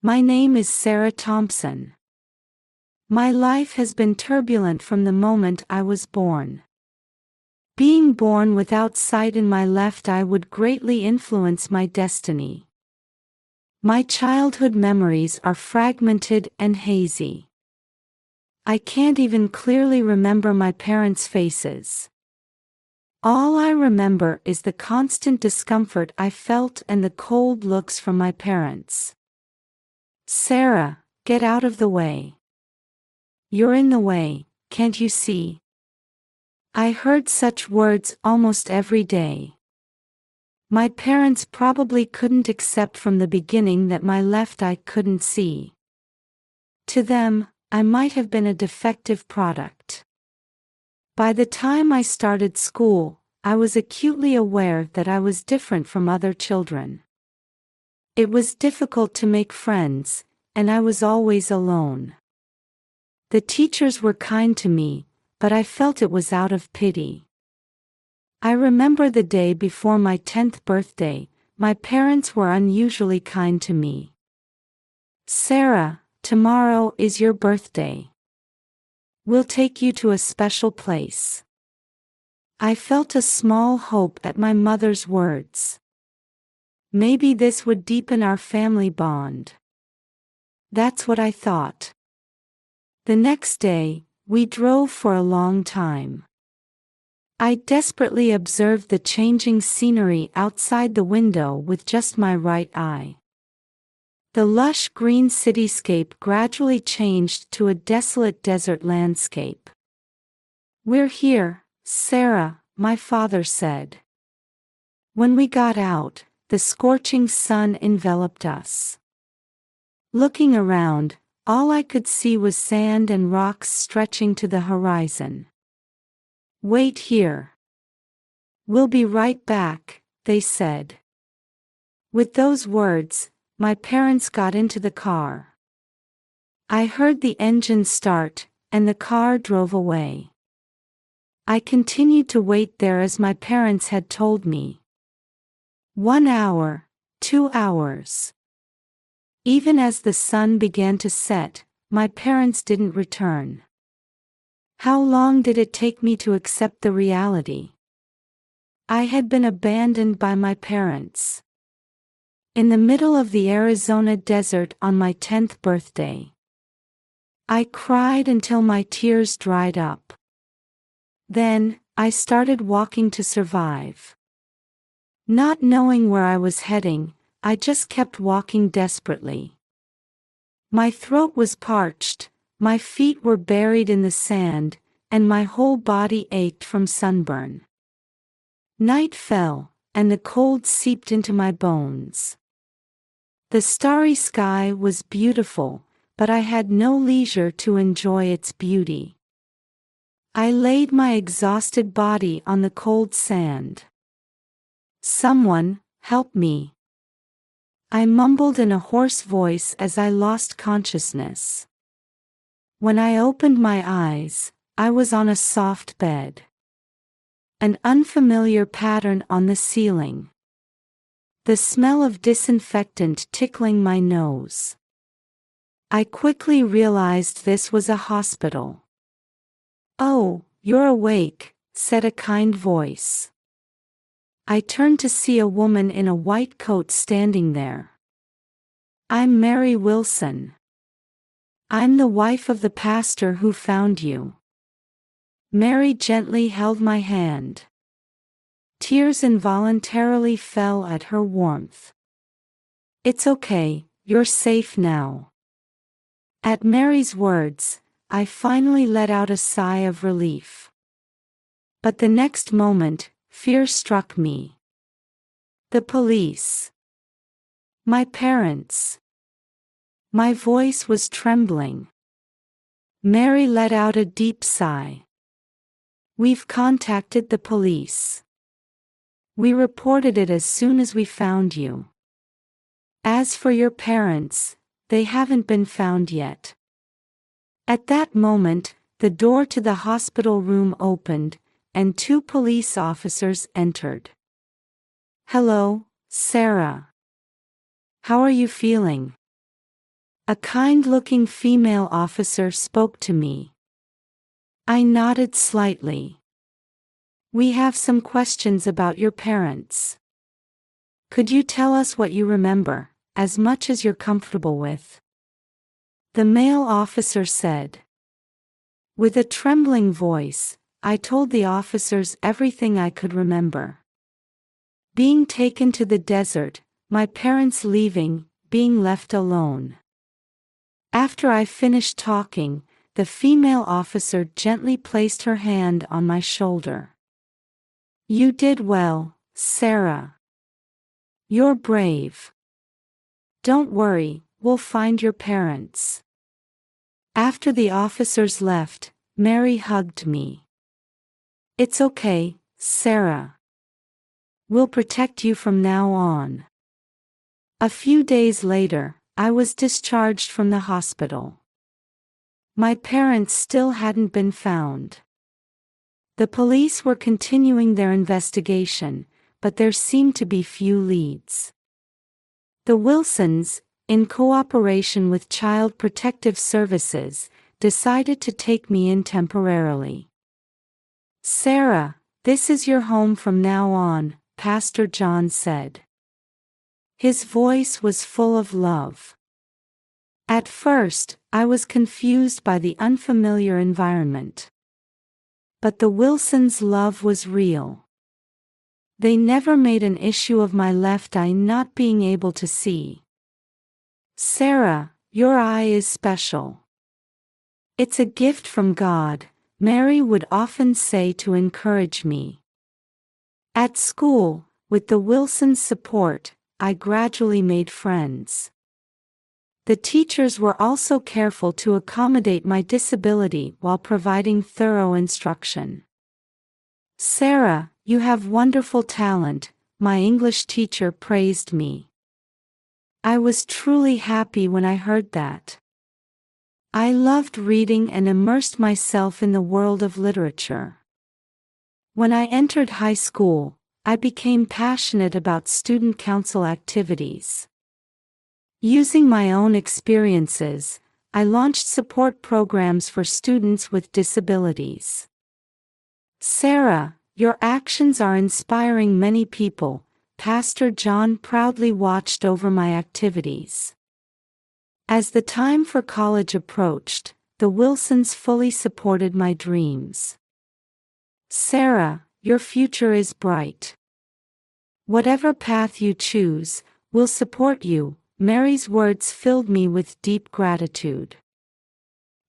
My name is Sarah Thompson. My life has been turbulent from the moment I was born. Being born without sight in my left eye would greatly influence my destiny. My childhood memories are fragmented and hazy. I can't even clearly remember my parents' faces. All I remember is the constant discomfort I felt and the cold looks from my parents. Sarah, get out of the way. You're in the way, can't you see? I heard such words almost every day. My parents probably couldn't accept from the beginning that my left eye couldn't see. To them, I might have been a defective product. By the time I started school, I was acutely aware that I was different from other children. It was difficult to make friends, and I was always alone. The teachers were kind to me, but I felt it was out of pity. I remember the day before my 10th birthday, my parents were unusually kind to me. Sarah, tomorrow is your birthday. We'll take you to a special place. I felt a small hope at my mother's words. Maybe this would deepen our family bond. That's what I thought. The next day, we drove for a long time. I desperately observed the changing scenery outside the window with just my right eye. The lush green cityscape gradually changed to a desolate desert landscape. "We're here, Sarah," my father said. When we got out, the scorching sun enveloped us. Looking around, all I could see was sand and rocks stretching to the horizon. "Wait here. We'll be right back," they said. With those words, my parents got into the car. I heard the engine start, and the car drove away. I continued to wait there as my parents had told me. 1 hour, 2 hours. Even as the sun began to set, my parents didn't return. How long did it take me to accept the reality? I had been abandoned by my parents. In the middle of the Arizona desert on my 10th birthday. I cried until my tears dried up. Then, I started walking to survive. Not knowing where I was heading, I just kept walking desperately. My throat was parched, my feet were buried in the sand, and my whole body ached from sunburn. Night fell, and the cold seeped into my bones. The starry sky was beautiful, but I had no leisure to enjoy its beauty. I laid my exhausted body on the cold sand. "Someone, help me," I mumbled in a hoarse voice as I lost consciousness. When I opened my eyes, I was on a soft bed. An unfamiliar pattern on the ceiling. The smell of disinfectant tickling my nose. I quickly realized this was a hospital. "Oh, you're awake," said a kind voice. I turned to see a woman in a white coat standing there. "I'm Mary Wilson. I'm the wife of the pastor who found you." Mary gently held my hand. Tears involuntarily fell at her warmth. "It's okay, you're safe now." At Mary's words, I finally let out a sigh of relief. But the next moment, fear struck me. The police. My parents. My voice was trembling. Mary let out a deep sigh. "We've contacted the police. We reported it as soon as we found you. As for your parents, they haven't been found yet." At that moment, the door to the hospital room opened, and 2 police officers entered. "Hello, Sarah. How are you feeling?" A kind-looking female officer spoke to me. I nodded slightly. We have some questions about your parents. Could you tell us what you remember, as much as you're comfortable with? The male officer said. With a trembling voice, I told the officers everything I could remember. Being taken to the desert, my parents leaving, being left alone. After I finished talking, the female officer gently placed her hand on my shoulder. You did well, Sarah. You're brave. Don't worry, we'll find your parents. After the officers left, Mary hugged me. It's okay, Sarah. We'll protect you from now on. A few days later, I was discharged from the hospital. My parents still hadn't been found. The police were continuing their investigation, but there seemed to be few leads. The Wilsons, in cooperation with Child Protective Services, decided to take me in temporarily. Sarah, this is your home from now on, Pastor John said. His voice was full of love. At first, I was confused by the unfamiliar environment. But the Wilsons' love was real. They never made an issue of my left eye not being able to see. Sarah, your eye is special. It's a gift from God, Mary would often say to encourage me. At school, with the Wilsons' support, I gradually made friends. The teachers were also careful to accommodate my disability while providing thorough instruction. Sarah, you have wonderful talent, my English teacher praised me. I was truly happy when I heard that. I loved reading and immersed myself in the world of literature. When I entered high school, I became passionate about student council activities. Using my own experiences, I launched support programs for students with disabilities. Sarah, your actions are inspiring many people, Pastor John proudly watched over my activities. As the time for college approached, the Wilsons fully supported my dreams. Sarah, your future is bright. Whatever path you choose, we'll support you. Mary's words filled me with deep gratitude.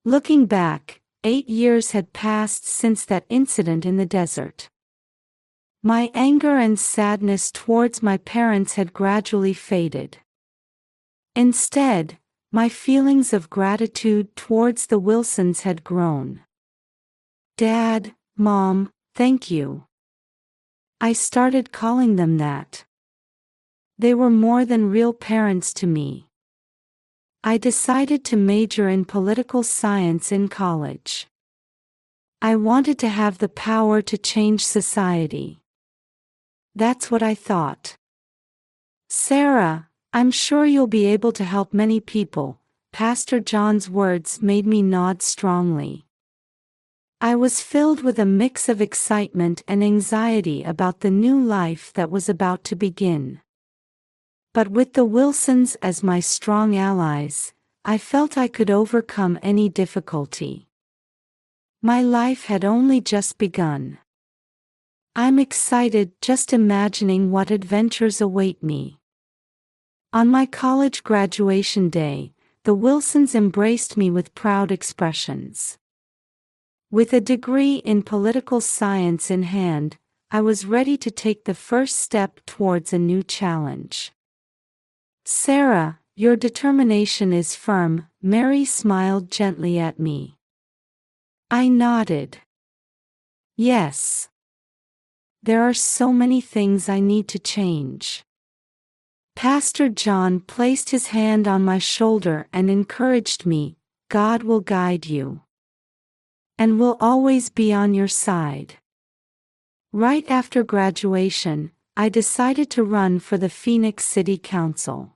Looking back, 8 years had passed since that incident in the desert. My anger and sadness towards my parents had gradually faded. Instead, my feelings of gratitude towards the Wilsons had grown. Dad, Mom, thank you. I started calling them that. They were more than real parents to me. I decided to major in political science in college. I wanted to have the power to change society. That's what I thought. Sarah, I'm sure you'll be able to help many people. Pastor John's words made me nod strongly. I was filled with a mix of excitement and anxiety about the new life that was about to begin. But with the Wilsons as my strong allies, I felt I could overcome any difficulty. My life had only just begun. I'm excited just imagining what adventures await me. On my college graduation day, the Wilsons embraced me with proud expressions. With a degree in political science in hand, I was ready to take the first step towards a new challenge. Sarah, your determination is firm, Mary smiled gently at me. I nodded. Yes. There are so many things I need to change. Pastor John placed his hand on my shoulder and encouraged me, God will guide you. And will always be on your side. Right after graduation, I decided to run for the Phoenix City Council.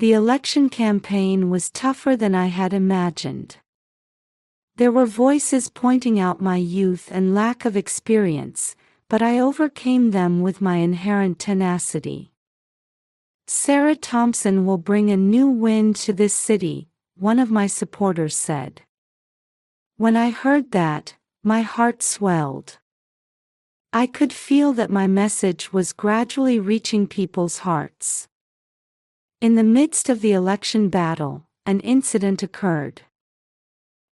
The election campaign was tougher than I had imagined. There were voices pointing out my youth and lack of experience, but I overcame them with my inherent tenacity. "Sarah Thompson will bring a new wind to this city," one of my supporters said. When I heard that, my heart swelled. I could feel that my message was gradually reaching people's hearts. In the midst of the election battle, an incident occurred.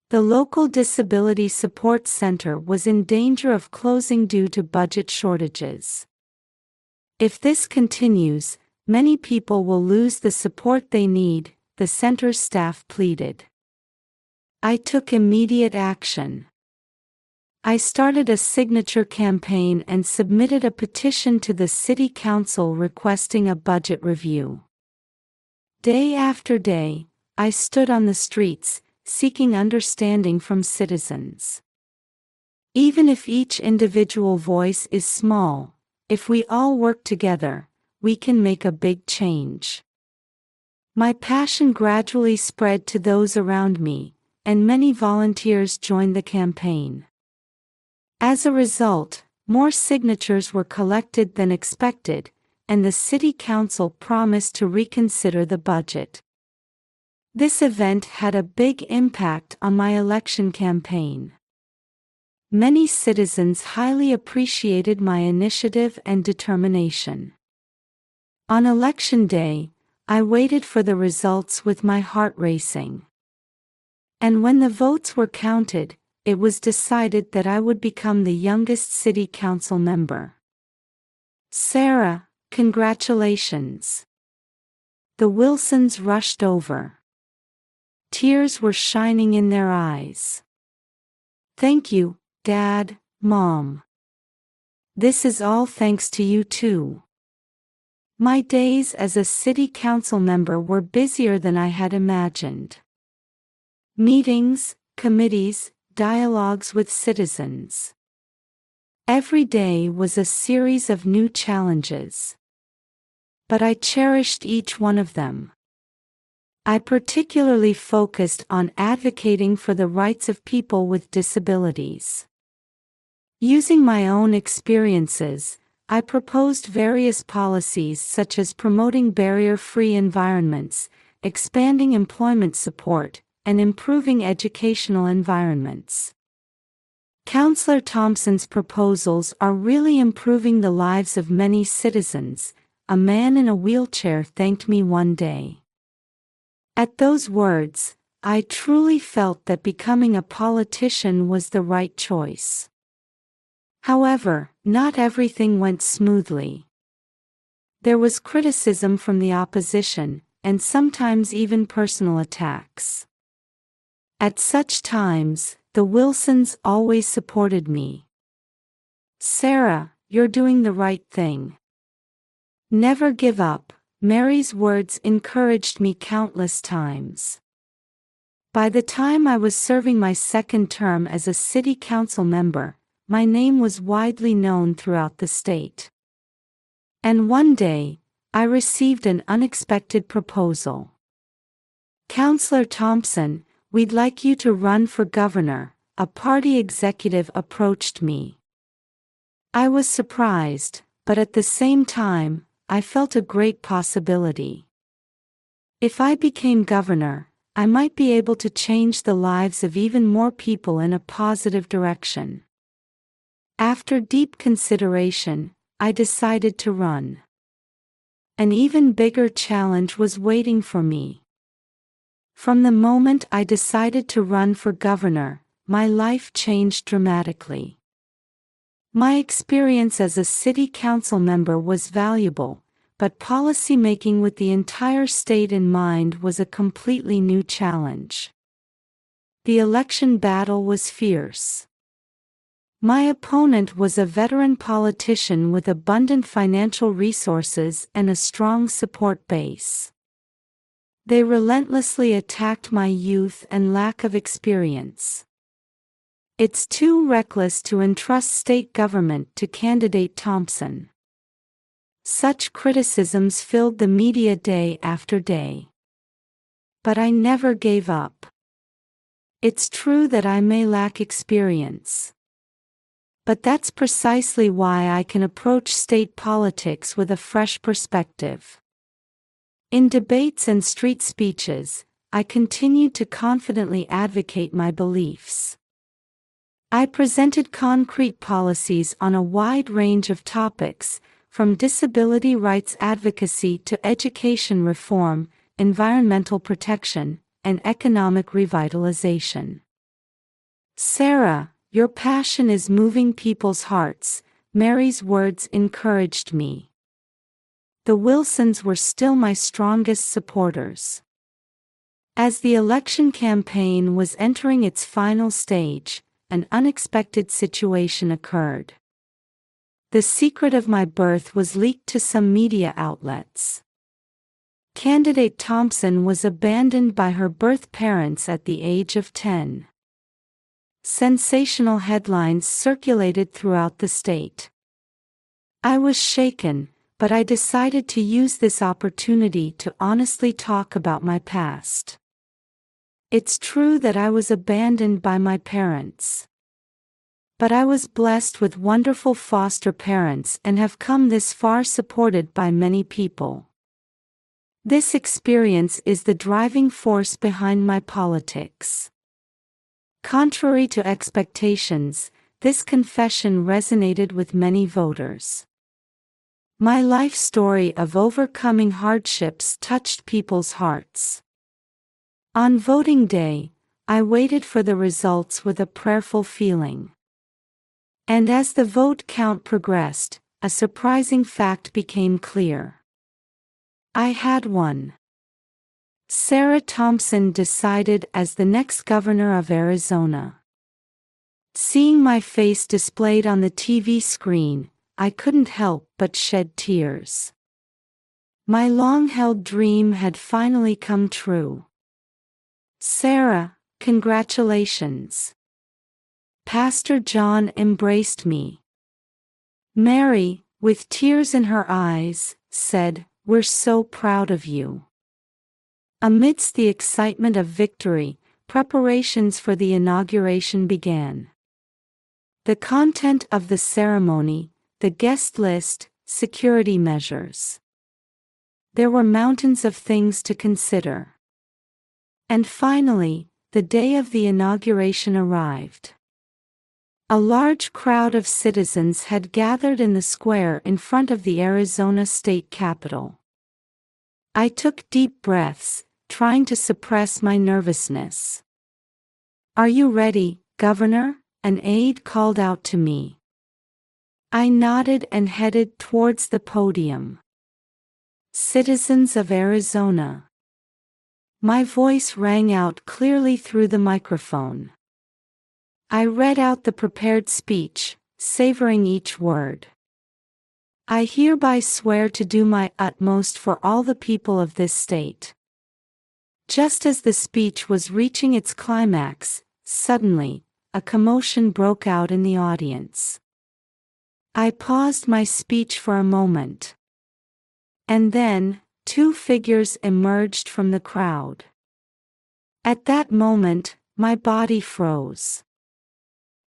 The local disability support center was in danger of closing due to budget shortages. "If this continues, many people will lose the support they need," the center's staff pleaded. I took immediate action. I started a signature campaign and submitted a petition to the city council requesting a budget review. Day after day, I stood on the streets, seeking understanding from citizens. Even if each individual voice is small, if we all work together, we can make a big change. My passion gradually spread to those around me, and many volunteers joined the campaign. As a result, more signatures were collected than expected, and the city council promised to reconsider the budget. This event had a big impact on my election campaign. Many citizens highly appreciated my initiative and determination. On election day, I waited for the results with my heart racing. And when the votes were counted, it was decided that I would become the youngest city council member. "Sarah, congratulations." The Wilsons rushed over. Tears were shining in their eyes. "Thank you, Dad, Mom. This is all thanks to you too." My days as a city council member were busier than I had imagined. Meetings, committees, dialogues with citizens. Every day was a series of new challenges. But I cherished each one of them. I particularly focused on advocating for the rights of people with disabilities. Using my own experiences, I proposed various policies such as promoting barrier-free environments, expanding employment support, and improving educational environments. Councillor Thompson's proposals are really improving the lives of many citizens, a man in a wheelchair thanked me one day. At those words, I truly felt that becoming a politician was the right choice. However, not everything went smoothly. There was criticism from the opposition, and sometimes even personal attacks. At such times, the Wilsons always supported me. "Sarah, you're doing the right thing. Never give up." Mary's words encouraged me countless times. By the time I was serving my second term as a city council member, my name was widely known throughout the state. And one day, I received an unexpected proposal. "Councillor Thompson, we'd like you to run for governor," a party executive approached me. I was surprised, but at the same time, I felt a great possibility. If I became governor, I might be able to change the lives of even more people in a positive direction. After deep consideration, I decided to run. An even bigger challenge was waiting for me. From the moment I decided to run for governor, my life changed dramatically. My experience as a city council member was valuable, but policy making with the entire state in mind was a completely new challenge. The election battle was fierce. My opponent was a veteran politician with abundant financial resources and a strong support base. They relentlessly attacked my youth and lack of experience. "It's too reckless to entrust state government to candidate Thompson." Such criticisms filled the media day after day. But I never gave up. It's true that I may lack experience. But that's precisely why I can approach state politics with a fresh perspective. In debates and street speeches, I continued to confidently advocate my beliefs. I presented concrete policies on a wide range of topics, from disability rights advocacy to education reform, environmental protection, and economic revitalization. "Sarah, your passion is moving people's hearts," Mary's words encouraged me. The Wilsons were still my strongest supporters. As the election campaign was entering its final stage, an unexpected situation occurred. The secret of my birth was leaked to some media outlets. Candidate Thompson was abandoned by her birth parents at the age of 10. Sensational headlines circulated throughout the state. I was shaken, but I decided to use this opportunity to honestly talk about my past. It's true that I was abandoned by my parents. But I was blessed with wonderful foster parents and have come this far supported by many people. This experience is the driving force behind my politics. Contrary to expectations, this confession resonated with many voters. My life story of overcoming hardships touched people's hearts. On voting day, I waited for the results with a prayerful feeling. And as the vote count progressed, a surprising fact became clear. I had won. Sarah Thompson decided as the next governor of Arizona. Seeing my face displayed on the TV screen, I couldn't help but shed tears. My long-held dream had finally come true. "Sarah, congratulations." Pastor John embraced me. Mary, with tears in her eyes, said, "We're so proud of you." Amidst the excitement of victory, preparations for the inauguration began. The content of the ceremony, the guest list, security measures. There were mountains of things to consider. And finally, the day of the inauguration arrived. A large crowd of citizens had gathered in the square in front of the Arizona State Capitol. I took deep breaths, trying to suppress my nervousness. "Are you ready, Governor?" an aide called out to me. I nodded and headed towards the podium. "Citizens of Arizona." My voice rang out clearly through the microphone. I read out the prepared speech, savoring each word. "I hereby swear to do my utmost for all the people of this state." Just as the speech was reaching its climax, suddenly, a commotion broke out in the audience. I paused my speech for a moment. And then, two figures emerged from the crowd. At that moment, my body froze.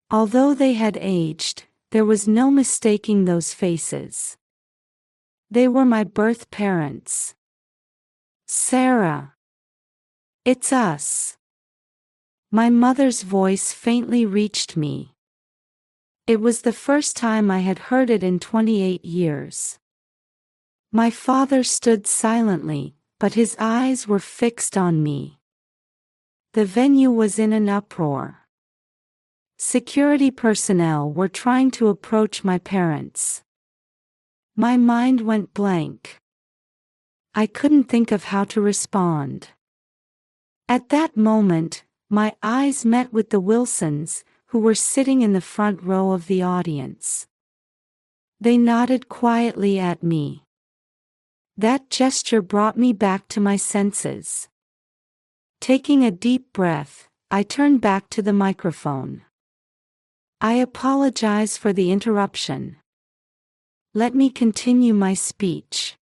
Although they had aged, there was no mistaking those faces. They were my birth parents. "Sarah. It's us." My mother's voice faintly reached me. It was the first time I had heard it in 28 years. My father stood silently, but his eyes were fixed on me. The venue was in an uproar. Security personnel were trying to approach my parents. My mind went blank. I couldn't think of how to respond. At that moment, my eyes met with the Wilsons, who were sitting in the front row of the audience. They nodded quietly at me. That gesture brought me back to my senses. Taking a deep breath, I turned back to the microphone. "I apologize for the interruption. Let me continue my speech."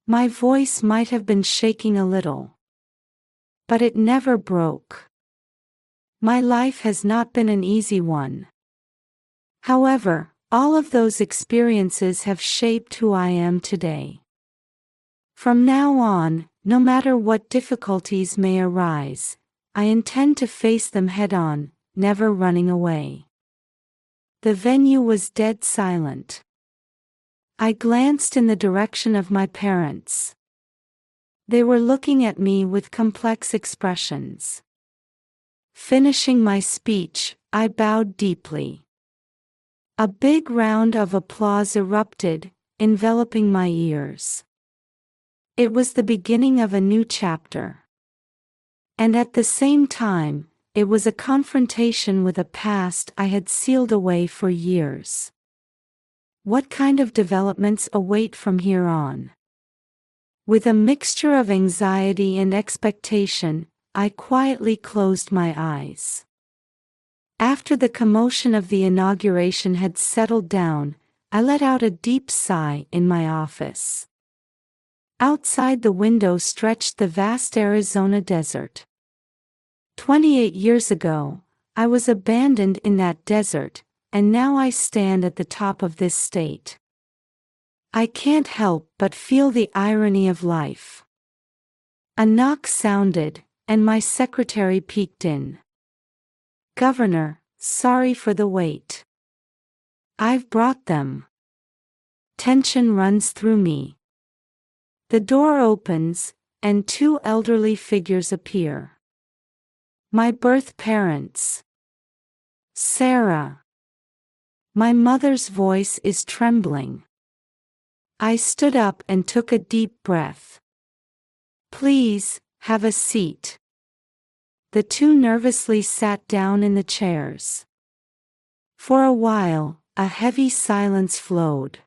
My voice might have been shaking a little. but it never broke. My life has not been an easy one. However, all of those experiences have shaped who I am today. From now on, no matter what difficulties may arise, I intend to face them head-on, never running away. The venue was dead silent. I glanced in the direction of my parents. They were looking at me with complex expressions. Finishing my speech, I bowed deeply. A big round of applause erupted, enveloping my ears. It was the beginning of a new chapter. And at the same time, it was a confrontation with a past I had sealed away for years. What kind of developments await from here on? With a mixture of anxiety and expectation, I quietly closed my eyes. After the commotion of the inauguration had settled down, I let out a deep sigh in my office. Outside the window stretched the vast Arizona desert. 28 years ago, I was abandoned in that desert, and now I stand at the top of this state. I can't help but feel the irony of life. A knock sounded, and my secretary peeked in. "Governor, sorry for the wait. I've brought them." Tension runs through me. The door opens, and two elderly figures appear. My birth parents. Sarah. My mother's voice is trembling. I stood up and took a deep breath. "Please, have a seat." The two nervously sat down in the chairs. For a while, a heavy silence flowed.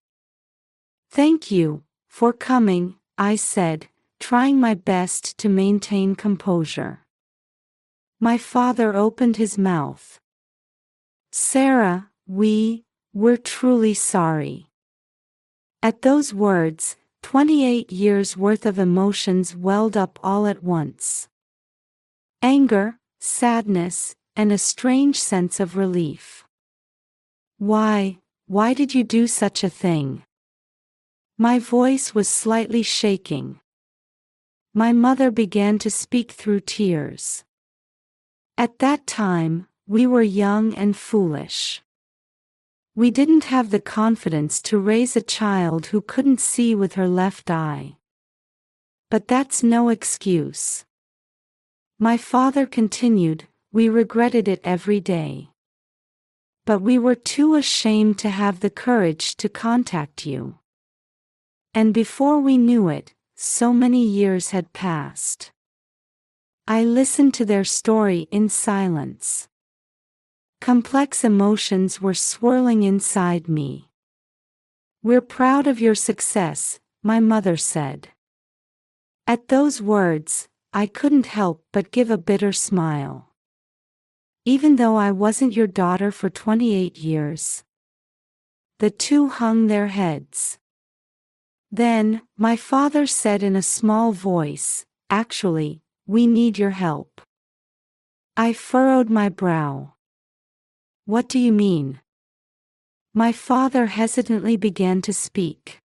"Thank you for coming," I said, trying my best to maintain composure. My father opened his mouth. "Sarah, we're truly sorry." At those words, 28 years' worth of emotions welled up all at once. Anger, sadness, and a strange sense of relief. Why did you do such a thing?" My voice was slightly shaking. My mother began to speak through tears. "At that time, we were young and foolish. We didn't have the confidence to raise a child who couldn't see with her left eye. But that's no excuse." My father continued, "We regretted it every day. But we were too ashamed to have the courage to contact you." And before we knew it, so many years had passed. I listened to their story in silence. Complex emotions were swirling inside me. "We're proud of your success," my mother said. At those words, I couldn't help but give a bitter smile. Even though I wasn't your daughter for 28 years. The two hung their heads. Then, my father said in a small voice, "Actually, we need your help." I furrowed my brow. "What do you mean?" My father hesitantly began to speak.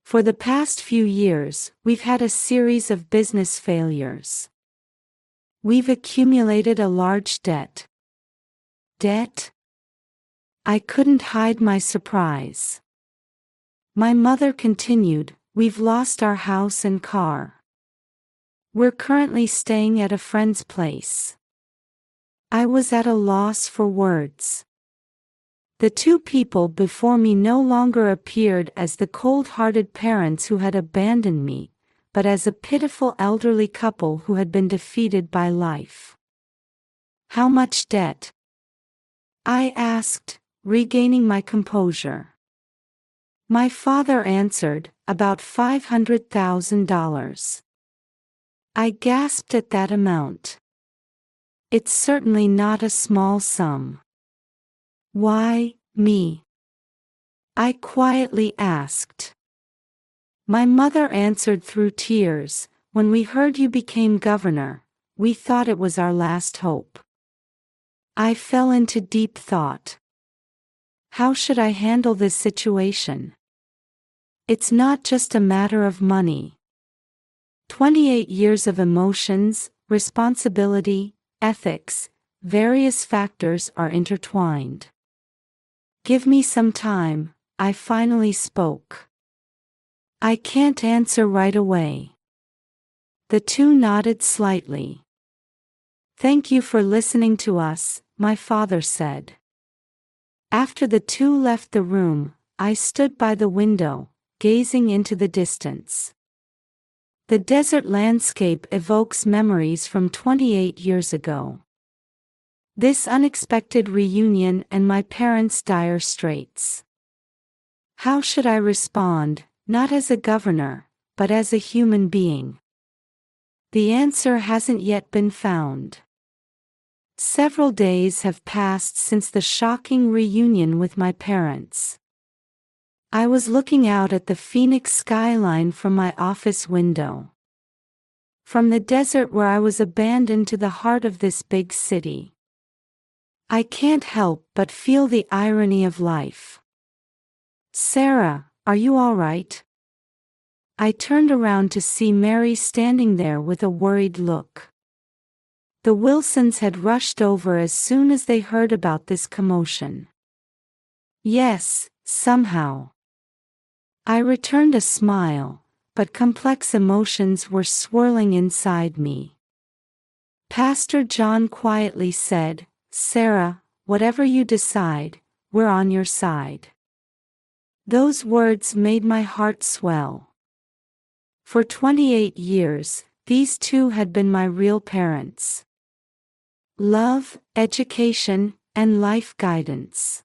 "For the past few years, we've had a series of business failures. We've accumulated a large debt." "Debt?" I couldn't hide my surprise. My mother continued, "We've lost our house and car. We're currently staying at a friend's place." I was at a loss for words. The two people before me no longer appeared as the cold-hearted parents who had abandoned me, but as a pitiful elderly couple who had been defeated by life. "How much debt?" I asked, regaining my composure. My father answered, "About $500,000. I gasped at that amount. It's certainly not a small sum. "Why, me?" I quietly asked. My mother answered through tears, "When we heard you became governor, we thought it was our last hope. I fell into deep thought. How should I handle this situation? It's not just a matter of money. 28 years of emotions, responsibility, ethics, various factors are intertwined. Give me some time, I finally spoke. I can't answer right away. The two nodded slightly. Thank you for listening to us, my father said. After the two left the room, I stood by the window, gazing into the distance. The desert landscape evokes memories from 28 years ago. This unexpected reunion and my parents' dire straits. How should I respond, not as a governor, but as a human being? The answer hasn't yet been found. Several days have passed since the shocking reunion with my parents. I was looking out at the Phoenix skyline from my office window. From the desert where I was abandoned to the heart of this big city. I can't help but feel the irony of life. Sarah, are you all right? I turned around to see Mary standing there with a worried look. The Wilsons had rushed over as soon as they heard about this commotion. Yes, somehow. I returned a smile, but complex emotions were swirling inside me. Pastor John quietly said, Sarah, whatever you decide, we're on your side. Those words made my heart swell. For 28 years, these two had been my real parents. Love, education, and life guidance.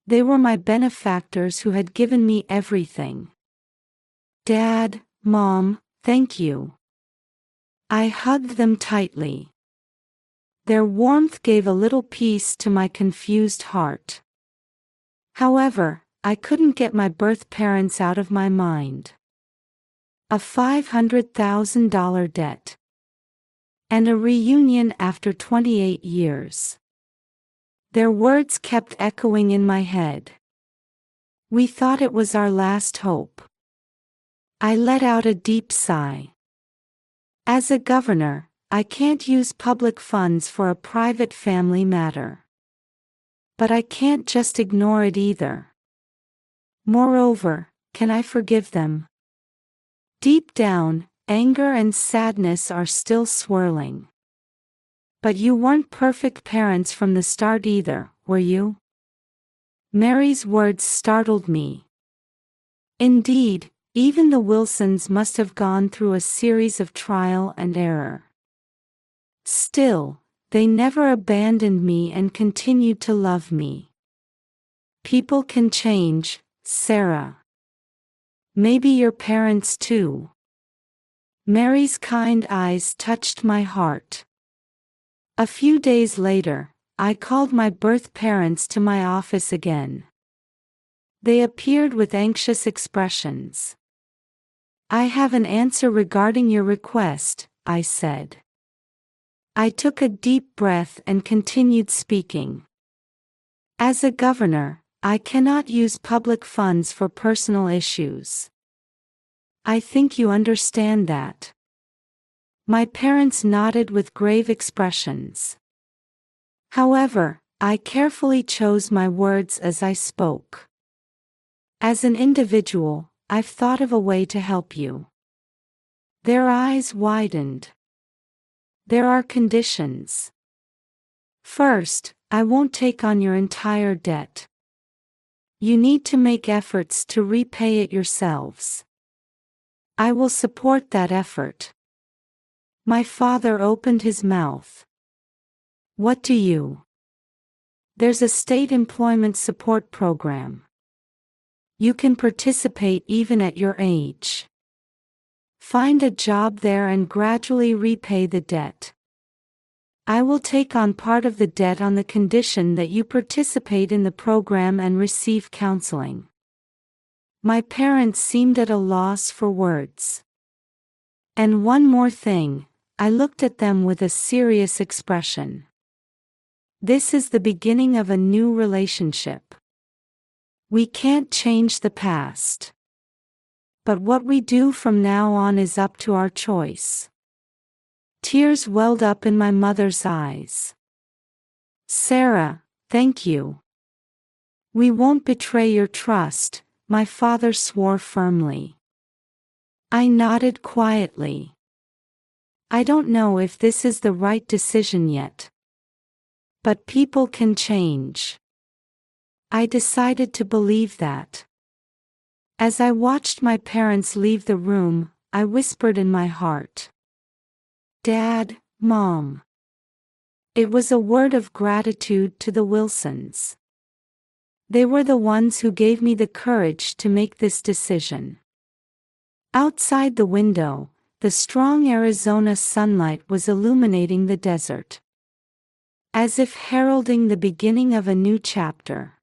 They were my benefactors who had given me everything. Dad, Mom, thank you. I hugged them tightly. Their warmth gave a little peace to my confused heart. However, I couldn't get my birth parents out of my mind. A $500,000 debt. And a reunion after 28 years. Their words kept echoing in my head. We thought it was our last hope. I let out a deep sigh. As a governor, I can't use public funds for a private family matter. But I can't just ignore it either. Moreover, can I forgive them? Deep down, anger and sadness are still swirling. But you weren't perfect parents from the start either, were you? Mary's words startled me. Indeed, even the Wilsons must have gone through a series of trial and error. Still, they never abandoned me and continued to love me. People can change, Sarah. Maybe your parents too. Mary's kind eyes touched my heart. A few days later, I called my birth parents to my office again. They appeared with anxious expressions. I have an answer regarding your request, I said. I took a deep breath and continued speaking. As a governor, I cannot use public funds for personal issues. I think you understand that. My parents nodded with grave expressions. However, I carefully chose my words as I spoke. As an individual, I've thought of a way to help you. Their eyes widened. There are conditions. First, I won't take on your entire debt. You need to make efforts to repay it yourselves. I will support that effort. My father opened his mouth. What do you? There's a state employment support program. You can participate even at your age. Find a job there and gradually repay the debt. I will take on part of the debt on the condition that you participate in the program and receive counseling. My parents seemed at a loss for words. And one more thing, I looked at them with a serious expression. This is the beginning of a new relationship. We can't change the past. But what we do from now on is up to our choice. Tears welled up in my mother's eyes. Sarah, thank you. We won't betray your trust, my father swore firmly. I nodded quietly. I don't know if this is the right decision yet. But people can change. I decided to believe that. As I watched my parents leave the room, I whispered in my heart. Dad, Mom. It was a word of gratitude to the Wilsons. They were the ones who gave me the courage to make this decision. Outside the window, the strong Arizona sunlight was illuminating the desert. As if heralding the beginning of a new chapter.